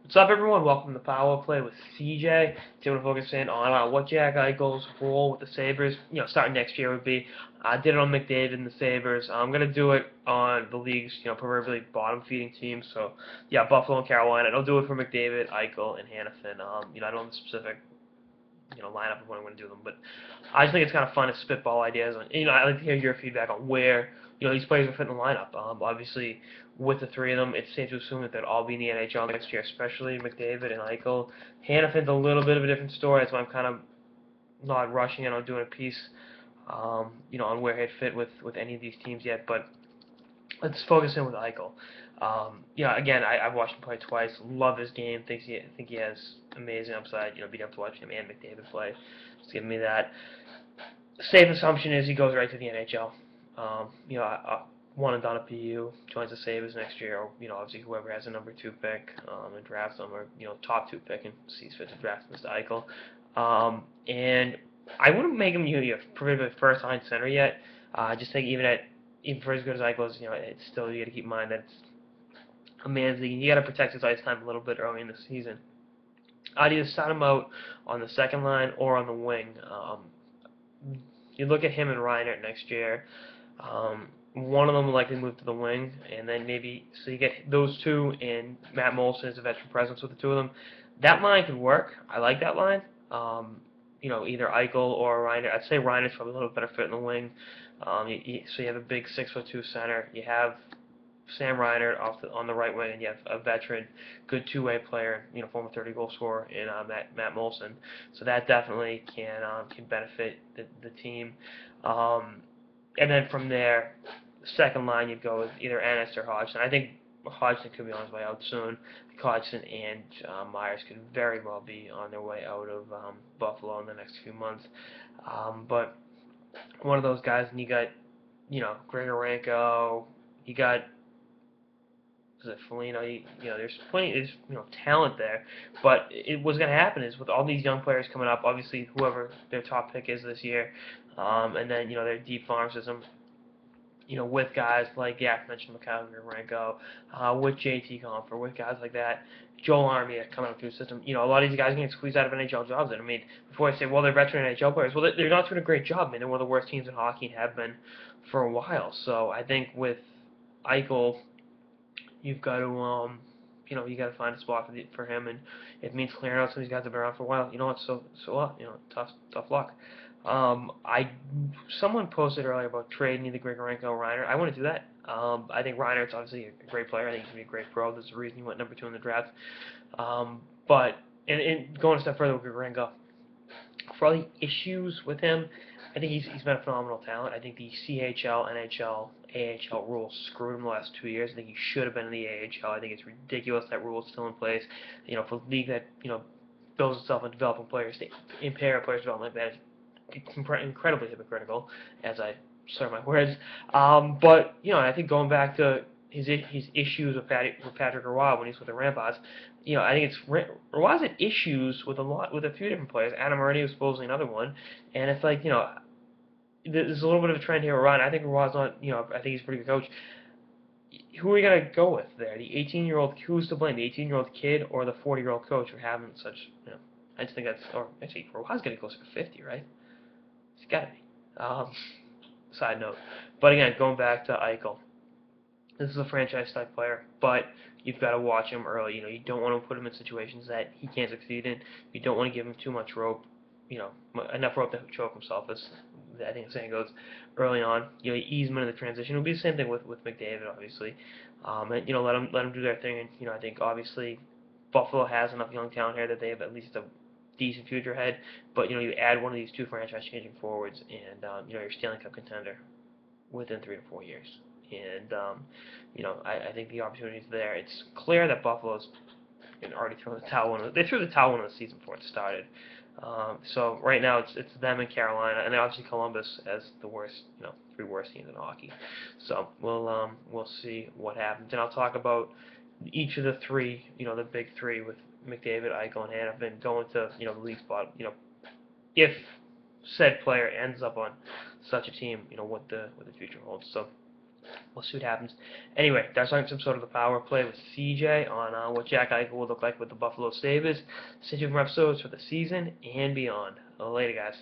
What's up, everyone? Welcome to Power Play with CJ. Today we're focusing on what Jack Eichel's role with the Sabres, starting next year would be. I did it on McDavid and the Sabres. I'm gonna do it on the league's, proverbially bottom-feeding teams. So, yeah, Buffalo and Carolina. And I'll do it for McDavid, Eichel, and Hannafin. I don't have the specific, lineup of when I'm gonna do them, but I just think it's kind of fun to spitball ideas. And, I like to hear your feedback on where these players are fitting the lineup. Obviously, with the three of them, it's safe to assume that they'll all be in the NHL next year, especially McDavid and Eichel. Hannafin's a little bit of a different story. That's why I'm kind of not rushing in on doing a piece, on where he'd fit with any of these teams yet. But let's focus in with Eichel. Again, I've watched him play twice. Love his game. Think he has amazing upside. Being able to watch him and McDavid play, it's giving me that. Safe assumption is he goes right to the NHL. One and done at PU, joins the Sabres next year, or obviously whoever has a number 2 pick and drafts them, or top 2 pick and sees fit to draft Mr. Eichel. And I wouldn't make him probably first line center yet. I just think even for as good as Eichel is, it's still, you got to keep in mind that it's a man's league. You got to protect his ice time a little bit early in the season. I'd either start him out on the second line or on the wing. You look at him and Reinert next year. One of them will likely move to the wing, and then so you get those two, and Matt Molson is a veteran presence with the two of them. That line could work. I like that line. Either Eichel or Reinert. I'd say Reinert's probably a little better fit in the wing. So you have a big 6'2" center. You have Sam Reinert on the right wing, and you have a veteran, good two-way player, former 30-goal scorer in Matt Molson. So that definitely can benefit the team. And then from there, second line, you'd go with either Ennis or Hodgson. I think Hodgson could be on his way out soon. Hodgson and Myers could very well be on their way out of Buffalo in the next few months. But one of those guys, and you got, Grigorenko, you got, is it Foligno? There's talent there. But what's going to happen is with all these young players coming up, obviously whoever their top pick is this year, and then their deep farm system, with guys like I mentioned Mikhail Grigorenko, with JT Compher, with guys like that, Joel Armia coming up through the system. A lot of these guys get squeezed out of NHL jobs. And I mean, before I say, well, they're veteran NHL players, well, they're not doing a great job. I mean, they're one of the worst teams in hockey and have been for a while. So I think with Eichel, you've got to, you got to find a spot for him, and it means clearing out some of these guys that have been around for a while. You know what? So what? Tough luck. Someone posted earlier about trading either Grigorenko or Reiner. I want to do that. I think Reinert's obviously a great player. I think he's going to be a great pro. There's a reason he went number 2 in the draft. But going a step further with Grigorenko, for all the issues with him, I think he's been a phenomenal talent. I think the CHL, NHL, AHL rules screwed him the last 2 years. I think he should have been in the AHL. I think it's ridiculous that rule is still in place. For a league that builds itself on developing players, to impair a player's development like that is incredibly hypocritical, as I slur my words. But I think going back to his issues with Patrick Roy when he's with the Ramparts, I think Roy's had issues with a few different players. Adam Murray was supposedly another one, and it's like there's a little bit of a trend here with Roy. I think Roy's not, I think he's a pretty good coach. Who are we gonna go with there? The 18-year-old, who's to blame? The 18-year-old kid or the 40-year-old coach for having such? I just think that's, or actually, Roy's getting closer to 50, right? It's got to be. Side note. But again, going back to Eichel, this is a franchise-type player, but you've got to watch him early. You don't want to put him in situations that he can't succeed in. You don't want to give him too much rope, enough rope to choke himself, as I think the saying goes, early on. You ease him into the transition. It'll be the same thing with McDavid, obviously. And, let him do their thing. And, I think, obviously, Buffalo has enough young talent here that they have at least a decent future ahead, but you add one of these 2 franchise-changing forwards, and you're Stanley Cup contender within 3 to 4 years. And I think the opportunity is there. It's clear that Buffalo's already thrown the towel. They threw the towel in the season before it started. So right now it's them and Carolina, and then obviously Columbus as the worst, 3 worst teams in hockey. So we'll see what happens, and I'll talk about each of the 3, the big 3 with McDavid, Eichel, and Hannafin going to the league spot. If said player ends up on such a team, what the future holds. So we'll see what happens. Anyway, that's like some sort of the power play with CJ on what Jack Eichel will look like with the Buffalo Sabres. Stay tuned for episodes for the season and beyond. Later, guys.